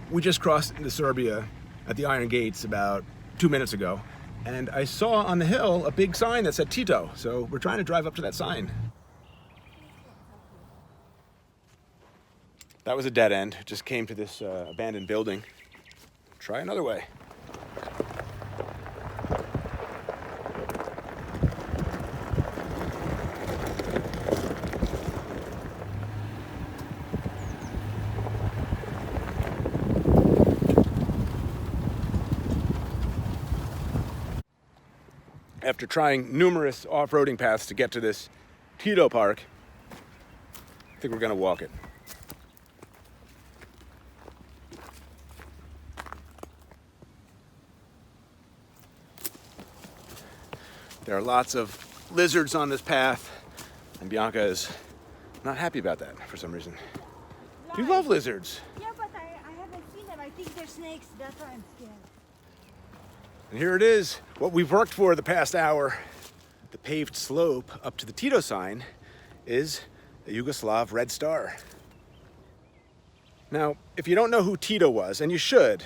We just crossed into Serbia at the Iron Gates about 2 minutes ago, and I saw on the hill a big sign that said Tito, so we're trying to drive up to that sign. That was a dead end. Just came to this abandoned building. Try another way. After trying numerous off-roading paths to get to this Tito Park, I think we're gonna walk it. There are lots of lizards on this path, and Bianca is not happy about that for some reason. You love lizards. Yeah, but I haven't seen them. I think they're snakes. That's why I'm scared. And here it is, what we've worked for the past hour. The paved slope up to the Tito sign is a Yugoslav red star. Now, if you don't know who Tito was, and you should,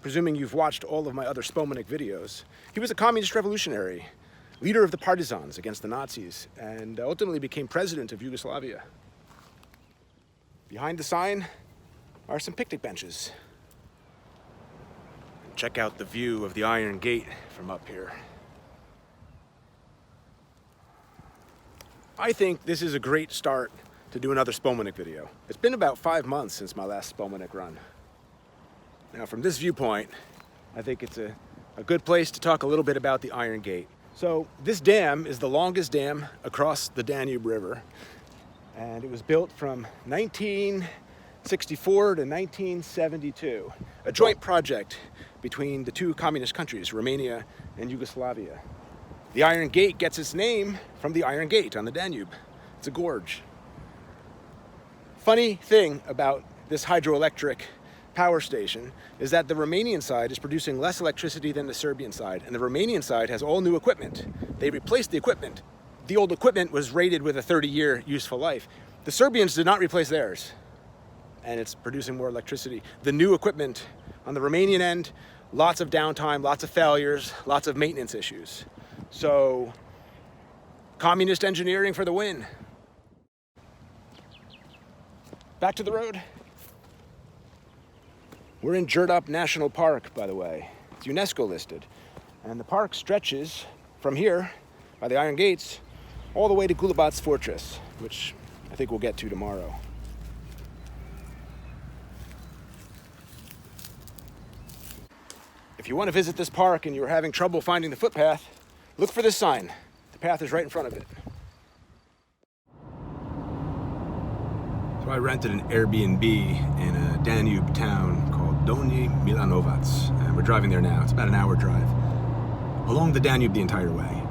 presuming you've watched all of my other Spomenik videos, he was a communist revolutionary, leader of the partisans against the Nazis, and ultimately became president of Yugoslavia. Behind the sign are some picnic benches. Check out the view of the Iron Gate from up here. I think this is a great start to do another Spomenik video. It's been about 5 months since my last Spomenik run. Now from this viewpoint, I think it's a good place to talk a little bit about the Iron Gate. So this dam is the longest dam across the Danube River, and it was built from 1964 to 1972, a joint project between the two communist countries, Romania and Yugoslavia. The Iron Gate gets its name from the Iron Gate on the Danube. It's a gorge. Funny thing about this hydroelectric power station is that the Romanian side is producing less electricity than the Serbian side, and the Romanian side has all new equipment. They replaced the equipment. The old equipment was rated with a 30-year useful life. The Serbians did not replace theirs, and it's producing more electricity. The new equipment on the Romanian end, lots of downtime, lots of failures, lots of maintenance issues. So, communist engineering for the win. Back to the road. We're in Đerdap National Park, by the way. It's UNESCO listed. And the park stretches from here, by the Iron Gates, all the way to Golubac Fortress, which I think we'll get to tomorrow. If you want to visit this park and you're having trouble finding the footpath, look for this sign. The path is right in front of it. So I rented an Airbnb in a Danube town called Donji Milanovac, and we're driving there now. It's about an hour drive along the Danube the entire way.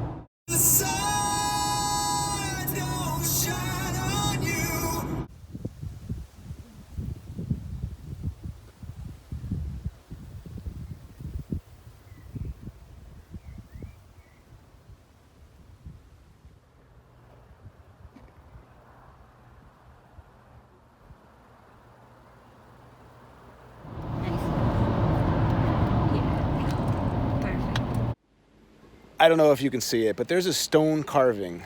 I don't know if you can see it, but there's a stone carving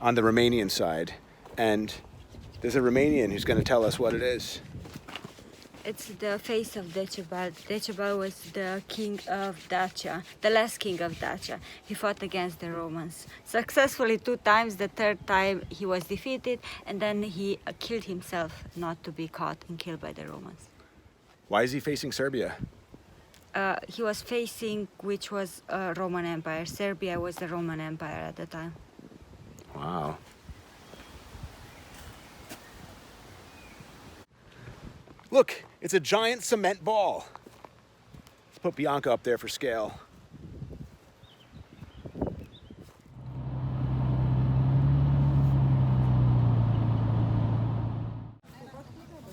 on the Romanian side, and there's a Romanian who's going to tell us what it is. It's the face of Ďerdap. Ďerdap was the king of Dacia, the last king of Dacia. He fought against the Romans successfully 2 times. The 3rd time he was defeated, and then he killed himself not to be caught and killed by the Romans. Why is he facing Serbia? He was facing, which was a Roman Empire. Serbia was the Roman Empire at the time. Wow. Look, it's a giant cement ball. Let's put Bianca up there for scale.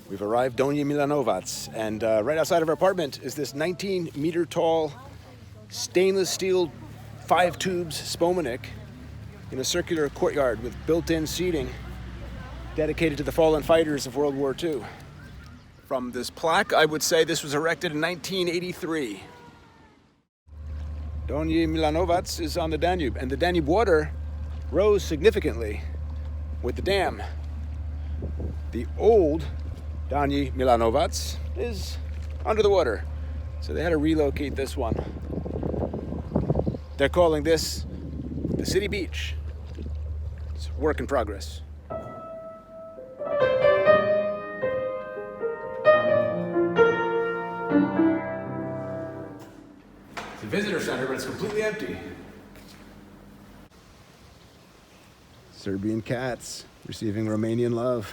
We've arrived Donji Milanovac, and right outside of our apartment is this 19-meter tall stainless steel 5 tubes Spomenik in a circular courtyard with built-in seating dedicated to the fallen fighters of World War II. From this plaque, I would say this was erected in 1983. Donji Milanovac is on the Danube, and the Danube water rose significantly with the dam. The old Donji Milanovac is under the water, so they had to relocate this one. They're calling this the city beach. It's a work in progress. It's a visitor center, but it's completely empty. Serbian cats receiving Romanian love.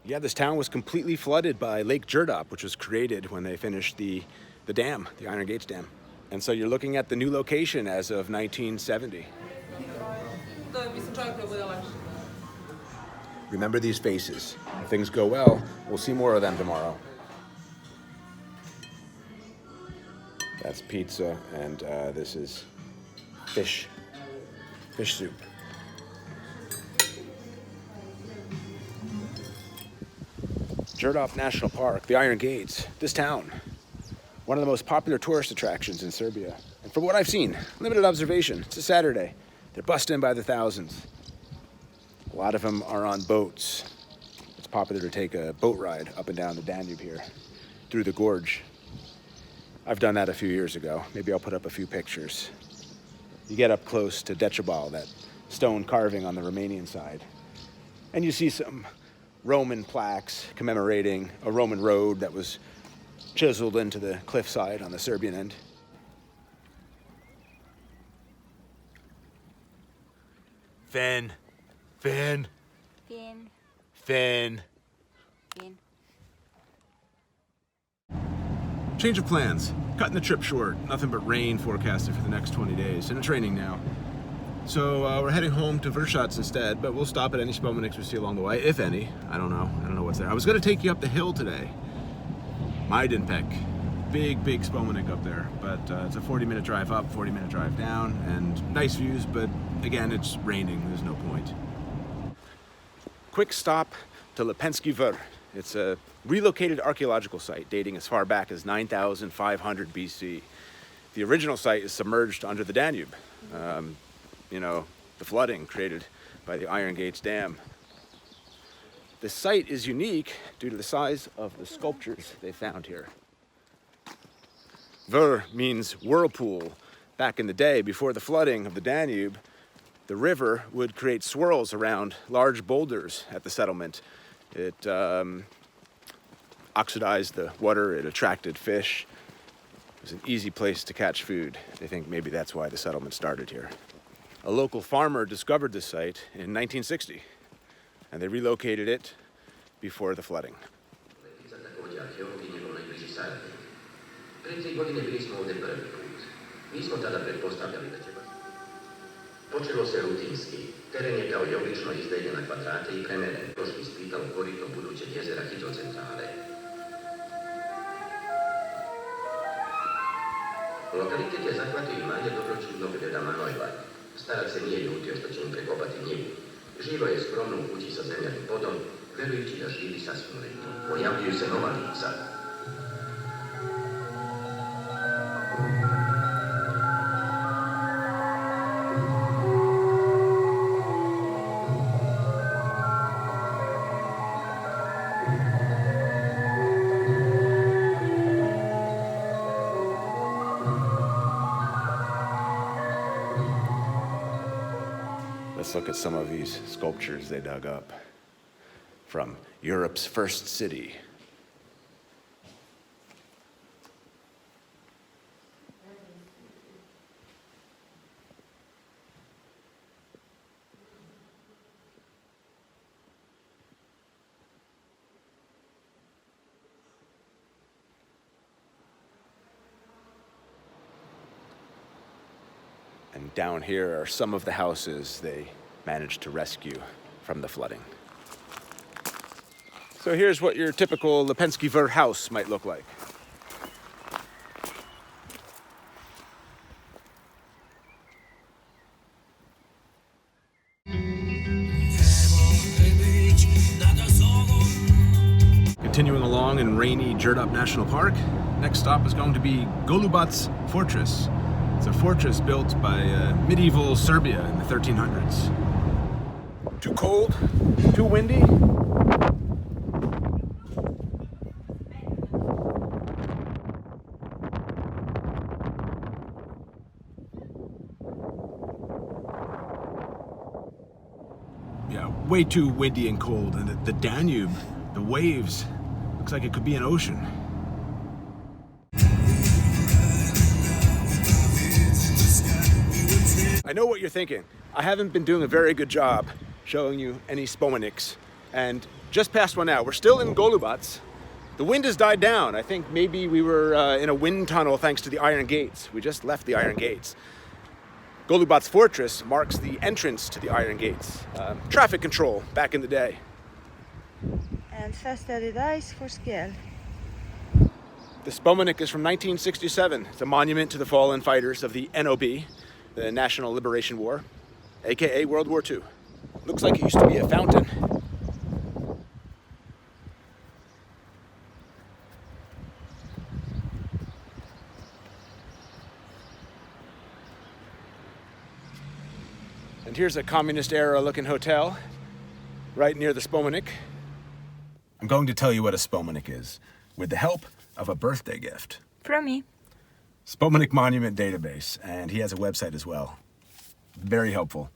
Yeah, this town was completely flooded by Lake Đerdap, which was created when they finished the dam, the Iron Gates Dam. And so you're looking at the new location as of 1970. Remember these faces. If things go well, we'll see more of them tomorrow. That's pizza, and this is fish soup. Đerdap National Park, the Iron Gates, this town, one of the most popular tourist attractions in Serbia. And from what I've seen, limited observation, it's a Saturday. They're busting in by the thousands. A lot of them are on boats. It's popular to take a boat ride up and down the Danube here, through the gorge. I've done that a few years ago. Maybe I'll put up a few pictures. You get up close to Ďerdapu, that stone carving on the Romanian side, and you see some Roman plaques commemorating a Roman road that was chiseled into the cliffside on the Serbian end. Fin. Change of plans. Cutting the trip short. Nothing but rain forecasted for the next 20 days, and it's raining now. So we're heading home to Vršac instead, but we'll stop at any Spomeniks we see along the way, if any. I don't know what's there. I was gonna take you up the hill today. Majdanpek. Big Spomenik up there, but it's a 40-minute drive up, 40-minute drive down, and nice views, but again, it's raining, there's no point. Quick stop to Lepenski Vir. It's a relocated archaeological site dating as far back as 9,500 BC. The original site is submerged under the Danube. You know, the flooding created by the Iron Gates Dam. The site is unique due to the size of the sculptures they found here. Vir means whirlpool. Back in the day, before the flooding of the Danube, the river would create swirls around large boulders at the settlement. It oxidized the water, it attracted fish. It was an easy place to catch food. They think maybe that's why the settlement started here. A local farmer discovered this site in 1960, and they relocated it before the flooding. Počelo se rutinski. Teren je kao i obično izdeljen na kvadrate i premeren. Još ispitalo korito budućeg jezera hidrocentrale. Lokalitet je zahvatio imanje dobroćudnog deda Manojla. Starac se nije ljutio što će im prekopati njivu. Živo je skromno u kući sa zemljanim podom, verujući da živi sasvim leto. Pojavljuju se nova lica. Let's look at some of these sculptures they dug up from Europe's first city. And down here are some of the houses they managed to rescue from the flooding. So here's what your typical Lepenski Vir house might look like. continuing along in rainy Đerdap National Park. Next stop is going to be Golubac Fortress. It's a fortress built by medieval Serbia in the 1300s. Too cold? Too windy? Yeah, way too windy and cold. And the Danube, the waves, looks like it could be an ocean. I know what you're thinking. I haven't been doing a very good job showing you any Spomeniks. And just past one now. We're still in Golubac. The wind has died down. I think maybe we were in a wind tunnel thanks to the Iron Gates. We just left the Iron Gates. Golubac Fortress marks the entrance to the Iron Gates. Traffic control back in the day. And festade ice for scale. The Spomenik is from 1967. It's a monument to the fallen fighters of the NOB, the National Liberation War, aka World War II. Looks like it used to be a fountain. And here's a communist-era looking hotel right near the Spomenik. I'm going to tell you what a Spomenik is, with the help of a birthday gift. From me. Spomenik Monument Database, and he has a website as well. Very helpful.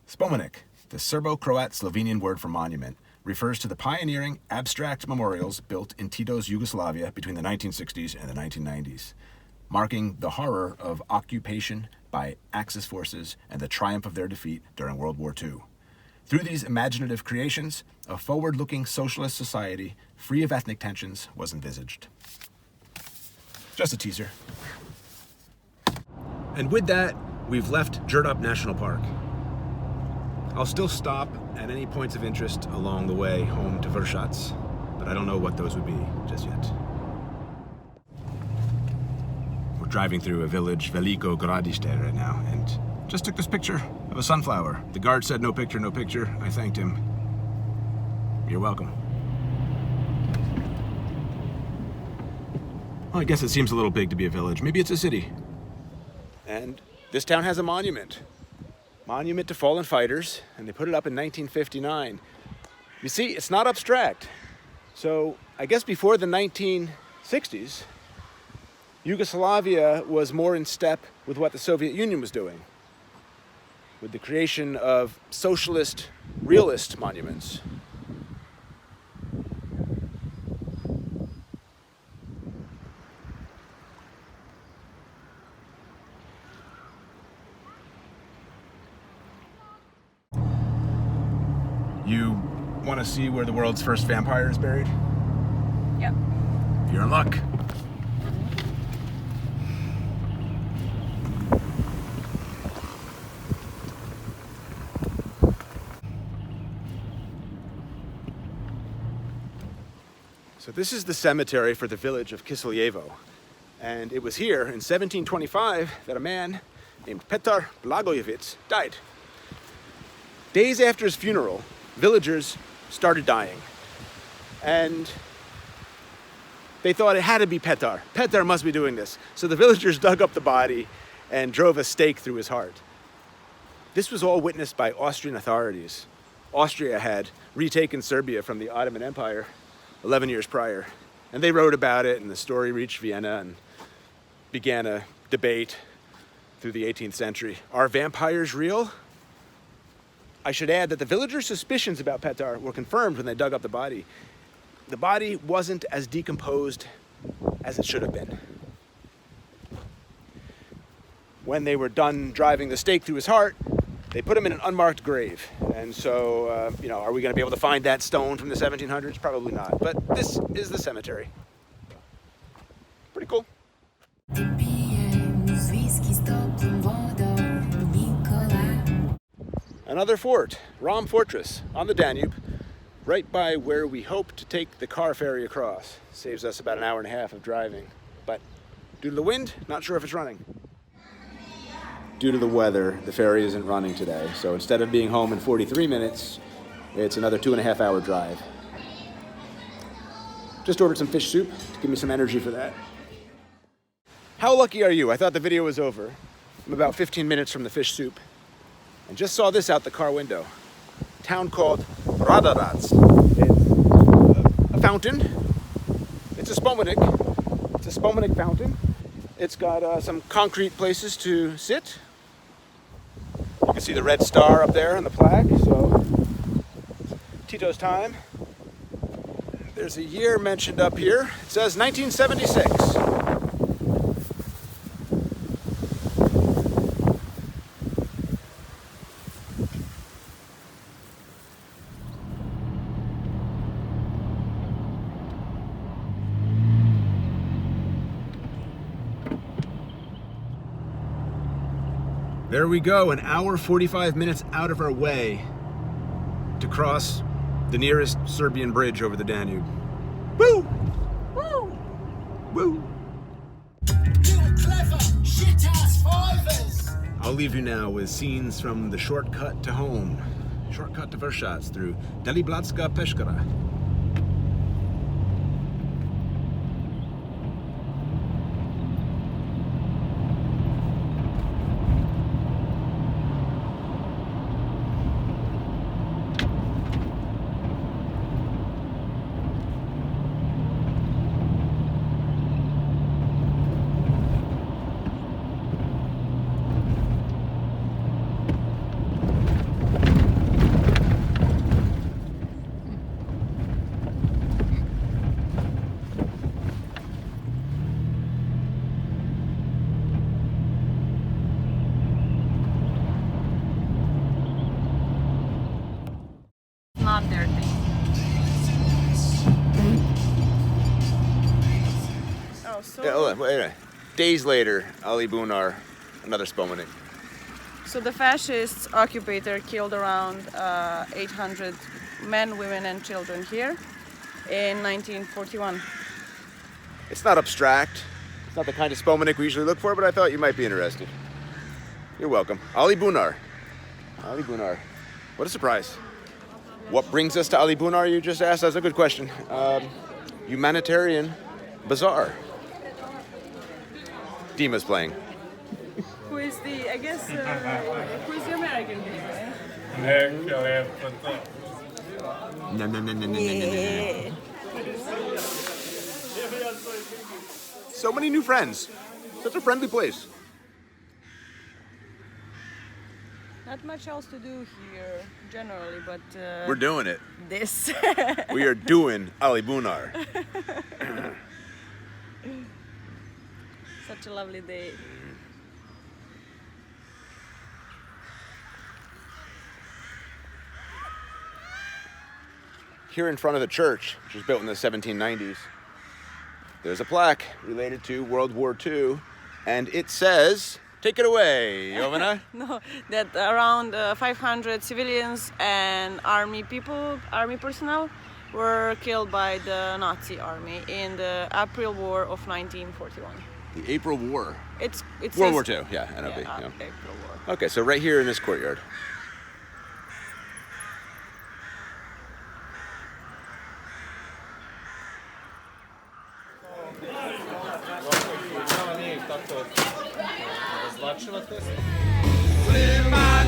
Spomenik, the Serbo-Croat-Slovenian word for monument, refers to the pioneering abstract memorials built in Tito's Yugoslavia between the 1960s and the 1990s, marking the horror of occupation by Axis forces and the triumph of their defeat during World War II. Through these imaginative creations, a forward-looking socialist society free of ethnic tensions was envisaged. Just a teaser. And with that, we've left Đerdap National Park. I'll still stop at any points of interest along the way home to Vršac, but I don't know what those would be just yet. We're driving through a village, Veliko Gradište, right now, and just took this picture of a sunflower. The guard said no picture, no picture. I thanked him. You're welcome. Well, I guess it seems a little big to be a village. Maybe it's a city. And this town has a monument. Monument to fallen fighters, and they put it up in 1959. You see, it's not abstract. So I guess before the 1960s, Yugoslavia was more in step with what the Soviet Union was doing, with the creation of socialist, realist monuments. You want to see where the world's first vampire is buried? Yep. You're in luck. So this is the cemetery for the village of Kisiljevo. And it was here in 1725 that a man named Petar Blagojevic died. Days after his funeral, villagers started dying. And they thought it had to be Petar. Petar must be doing this. So the villagers dug up the body and drove a stake through his heart. This was all witnessed by Austrian authorities. Austria had retaken Serbia from the Ottoman Empire 11 years prior. And they wrote about it, and the story reached Vienna and began a debate through the 18th century. Are vampires real? I should add that the villagers' suspicions about Petar were confirmed when they dug up the body. The body wasn't as decomposed as it should have been. When they were done driving the stake through his heart, they put him in an unmarked grave. And so, are we going to be able to find that stone from the 1700s? Probably not. But this is the cemetery. Pretty cool. Another fort, Rom Fortress, on the Danube, right by where we hope to take the car ferry across. Saves us about an hour and a half of driving. But due to the wind, not sure if it's running. Due to the weather, the ferry isn't running today. So instead of being home in 43 minutes, it's another 2.5 hour drive. Just ordered some fish soup to give me some energy for that. How lucky are you? I thought the video was over. I'm about 15 minutes from the fish soup and just saw this out the car window. A town called Đerdap. It's a fountain. It's a Spomenik. It's a Spomenik fountain. It's got some concrete places to sit. You can see the red star up there on the plaque, so Tito's time. There's a year mentioned up here. It says 1976. There we go, an hour 45 minutes out of our way to cross the nearest Serbian bridge over the Danube. Woo! Woo! Woo! I'll leave you now with scenes from the shortcut to home. Shortcut to Vršac through Deliblatska Peškara. Not their thing. Oh, so Yeah, wait. Days later, Ali Bunar, another Spomenik. So the fascists occupator killed around 800 men, women and children here in 1941. It's not abstract. It's not the kind of Spomenik we usually look for, but I thought you might be interested. You're welcome. Ali Bunar. Ali Bunar. What a surprise. What brings us to Ali Bunar, you just asked? That's a good question. Humanitarian bazaar. Dima's playing. Who is the, I guess, who is the American guy? Yeah. So many new friends. Such a friendly place. Not much else to do here, generally, but We're doing it. this. We are doing Ali Bunar. Such a lovely day. Here in front of the church, which was built in the 1790s, there's a plaque related to World War II, and it says, take it away, Jovana. No, that around 500 civilians and army personnel were killed by the Nazi army in the April War of 1941. The April War. It World War says, II, yeah, NOB. yeah, Yeah. April War. Okay, so right here in this courtyard. Flip my